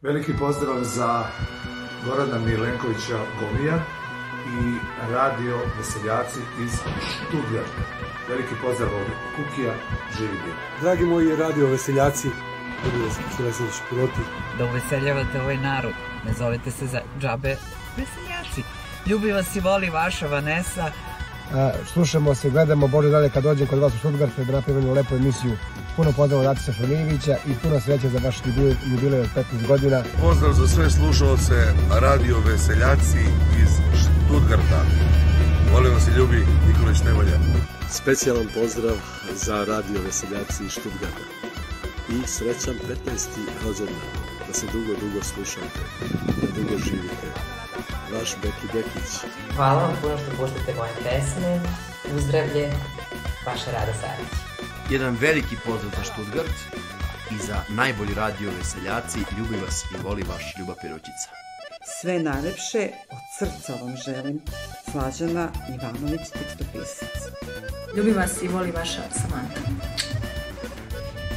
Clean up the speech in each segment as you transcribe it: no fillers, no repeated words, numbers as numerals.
Veliki pozdrav za Gorana Milenkovića Gomija i Radio Veseljaci iz Stuttgarta. Veliki pozdrav od Kukija, živi bio. Dragi moji Radio Veseljaci, piloti, da uveseljavate ovaj narod, ne zovete se za džabe Veseljaci. Ljubi vas i voli vaša Vanessa. Slušamo se, gledamo, Bože dalje kad dođem kod vas u Stuttgart da napravimo lepu emisiju. Puno pozdrava od Atisa Šronijevića i puno sreće za vaš jubilej od 15 godina. Pozdrav za sve slušalce Radio Veseljaci iz Stuttgarta. Volim vas i ljubi Nikolić Nevolja. Specijalan pozdrav za Radio Veseljaci iz Stuttgarta. I srećan 15. rođendan. Da se dugo slušate, da dugo živite. Vaš Beki Bekić. Hvala vam puno što puštate moje pesme. Uzdravlje, vaša Rada Sarić. Jedan veliki pozdrav za Stuttgart i za najbolji Radio Veseljaci. Ljubi vas i voli vaš Ljuba Piroćica. Sve najlepše od srca vam želim. Slađana Ivanović, tekstopisac. Ljubi vas i voli vaša Samanta.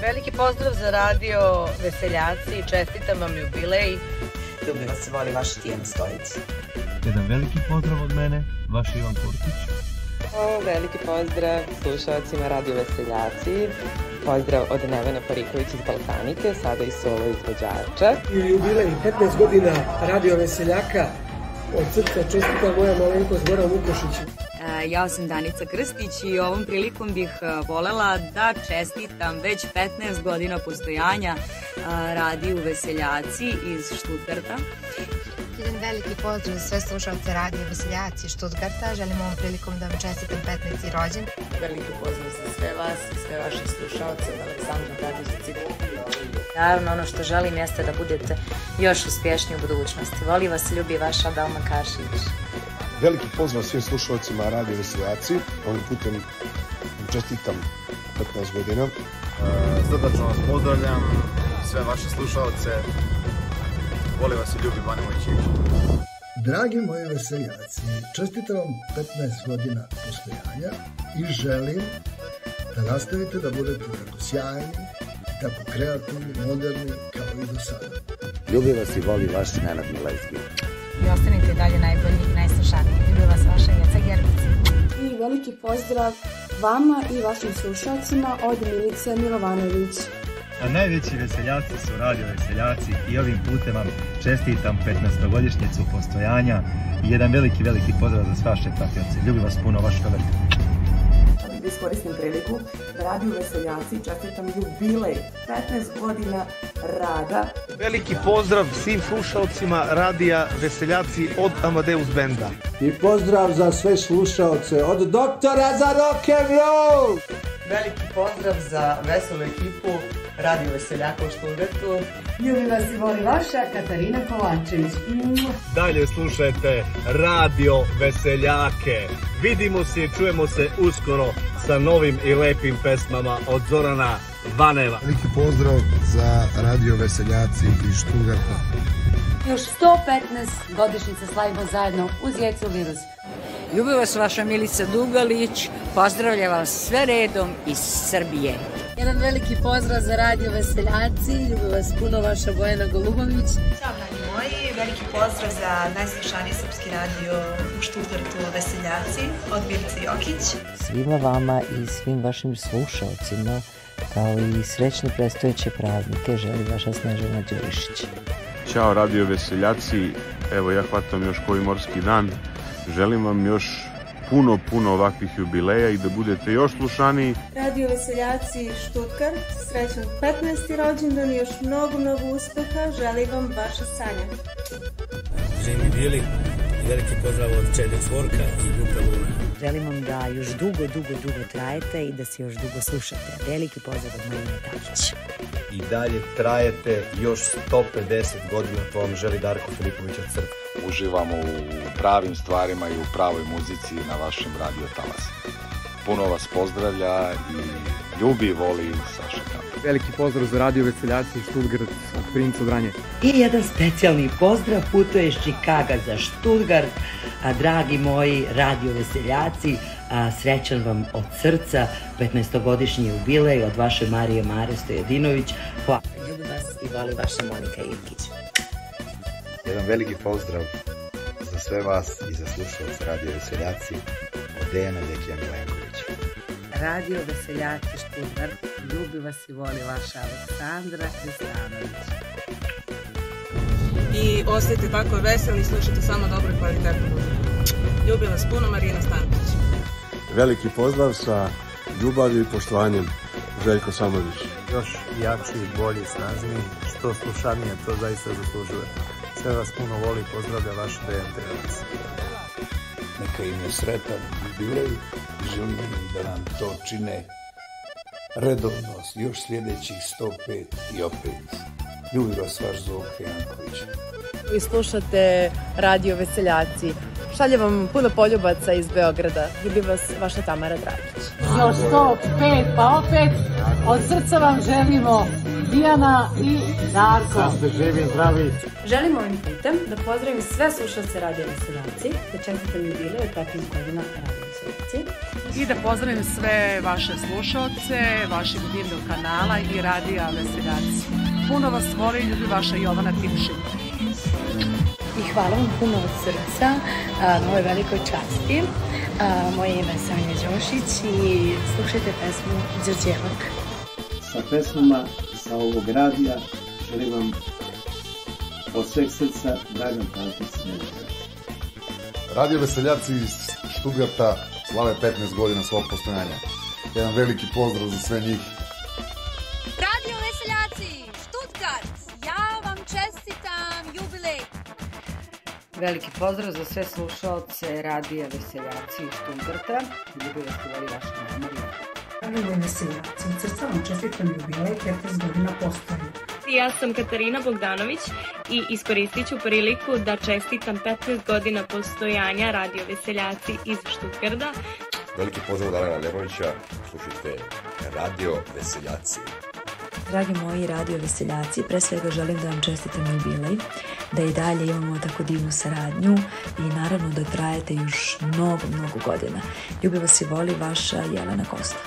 Veliki pozdrav za Radio Veseljaci, čestitam vam jubilej. Ljubi vas i voli vaš Tijana Stojić. Jedan veliki pozdrav od mene, vaš Ivan Kurtić. Veliki pozdrav slušalcima Radio Veseljaci. Pozdrav od Nevena Pariković iz Balkanike, sada i solo izvođača. I jubilej 15 godina Radio Veseljaka. Od srca čestitam moja malenkost Goran Vukošić. Ja sam Danica Krstić i ovom prilikom bih volela da čestitam već 15 godina postojanja Radiju Veseljaci iz Stuttgarta. Jedan veliki pozdrav za sve slušalce Radio Veseljaci iz Stuttgarta. Želim ovom prilikom da vam čestitam 15. rođen. Veliki pozdrav za sve vas i sve vaše slušalce od Aleksandra Tadišici. Naravno, ono što želim jeste da budete još uspješni u budućnosti. Voli vas, ljubi vaša Dalma Kašić. Veliki pozdrav svim slušalcima Radio Veseljaci. Ovim putem čestitam 15 godina. Srdačno vas pozdravljam, sve vaše slušalce. Volim vas i ljubim Bane Mojčević. Dragi moji veseljaci, čestitam vam 15 godina postojanja i želim da nastavite da budete tako sjajni, tako kreativni, moderni kao i do sada. Ljubi vas i voli vaš Nenad Milejski. I ostanite dalje najbolji i najslušaniji. Ljubi vas vaša Jeca Gerbica. I veliki pozdrav vama i vašim slušalcima od Milice Milovanović. A najveći veseljaci su Radio Veseljaci i ovim putem vam čestitam 15-godišnjicu postojanja i jedan veliki pozdrav za sve vaše pratioce. Ljubi vas puno, vaš Robert. Da iskoristim priliku da Radio Veseljaci čestitam jubilej 15 godina rada. Veliki pozdrav svim slušalcima Radija Veseljaci od Amadeus Benda. I pozdrav za sve slušalce od Doktora za rock'n'roll. Veliki pozdrav za veselu ekipu Radio Veseljaka u Stuttgartu. Ljubi vas i voli vaša Katarina Kovačević. Dalje slušajte Radio Veseljake. Vidimo se i čujemo se uskoro sa novim i lepim pesmama od Zorana Vaneva. Veliki pozdrav za Radio Veseljaci iz Stuttgarta. Još 115 godišnjica slavimo zajedno uz Jecu virus. Ljubi vas vaša Milica Dugalić, pozdravlja vas sve redom iz Srbije. Jedan veliki pozdrav za Radio Veseljaci, ljubi vas puno vaša Bojana Golubović. Ćao dragi moji, veliki pozdrav za najslušaniji srpski radio u Stuttgartu Veseljaci od Milice Jokić. Svima vama i svim vašim slušalcima, kao i srećne predstojeće praznike, želi vaša Snežana Đurišić. Ćao Radio Veseljaci, evo ja hvatam još koji morski dan. Želim vam još puno ovakvih jubileja i da budete još slušaniji. Radio Veseljaci Stuttgart, srećan 15. rođendan i još mnogo uspeha. Želim vam vaša Sanja. Živim bili i veliki pozdrav od Čede Cvorka i Grupe Luna. Želim vam da još dugo trajete i da se još dugo slušate. Veliki pozdrav od Marine Tačić. I dalje trajete još 150 godina, to vam želi Darko Filipović od Crkve. Uživamo u pravim stvarima i u pravoj muzici na vašem radio talasu. Puno vas pozdravlja i ljubi i voli Saša Kamp. Veliki pozdrav za Radio Veseljaci Stuttgart od Princa Dranje. I jedan specijalni pozdrav putuje iz Čikaga za Stuttgart, a dragi moji Radio Veseljaci, srećan vam od srca 15-godišnji jubilej od vaše Marije Mare Stojadinović. Hvala. Ljubi vas i voli vaša Monika Ivkić. Jedan veliki pozdrav za sve vas i za slušalce Radio Veseljaci od Dejana Dekija Milenkovića. Radio Veseljaci Stuttgart, ljubi vas i voli vaša Aleksandra Kristjanović. I ostajte tako veseli i slušajte samo dobro i kvalitetno muziku. Ljubi vas puno, Marina Stanković. Veliki pozdrav sa ljubavlju i poštovanjem, Željko Samović. Još jači, bolji, snažniji, što slušanije, to zaista zaslužuje. Sve vas puno voli, pozdravlja vaš Dejan Trenac. Neka im je sretan jubilej, želim da nam to čine redovno, još sljedećih 105 i opet. Ljubi vas vaš Zoka Janković. Vi slušate Radio Veseljaci. Šalje vam puno poljubaca iz Beograda. Ljubi vas vaša Tamara Dragić. Još 105, pa opet od srca vam želimo Dijana i Darko. Da ste živi, zdravi. Želim ovim putem da pozdravim sve slušalce Radio Veseljaci, da čestitam jubilej od 15 godina Radio Veseljaci. I da pozdravim sve vaše slušalce, vašeg divnog kanala i Radija Veseljaci. Puno vas voli, ljubi vaša Jovana Timšin. I hvala vam puno od srca na ovoj velikoj časti. Moje ime je Sanja Đošić i slušajte pesmu Đorđevak. Sa pesmama sa ovog radija želim vam od sveg srca Dragan Palkić. Radio Veseljaci iz Stuttgarta slave 15 godina svog postojanja. Jedan veliki pozdrav za sve njih. Radio Veseljaci, Stuttgart, ja vam čestitam jubilej. Veliki pozdrav za sve slušalce Radija Veseljaci iz Stuttgarta. Ljubi vas i voli vaša Marija. Radio Veseljaci, od srca vam čestitam jubilej 15 godina postojanja. Ja sam Katarina Bogdanović i iskoristit ću priliku da čestitam 15 godina postojanja Radio Veseljaci iz Stuttgarta. Veliki pozdrav od Alena Lemovića, slušajte Radio Veseljaci. Dragi moji Radio Veseljaci, pre svega želim da vam čestitam jubilej, da i dalje imamo tako divnu saradnju i naravno da trajete još mnogo godina. Ljubi vas i voli vaša Jelena Kosta.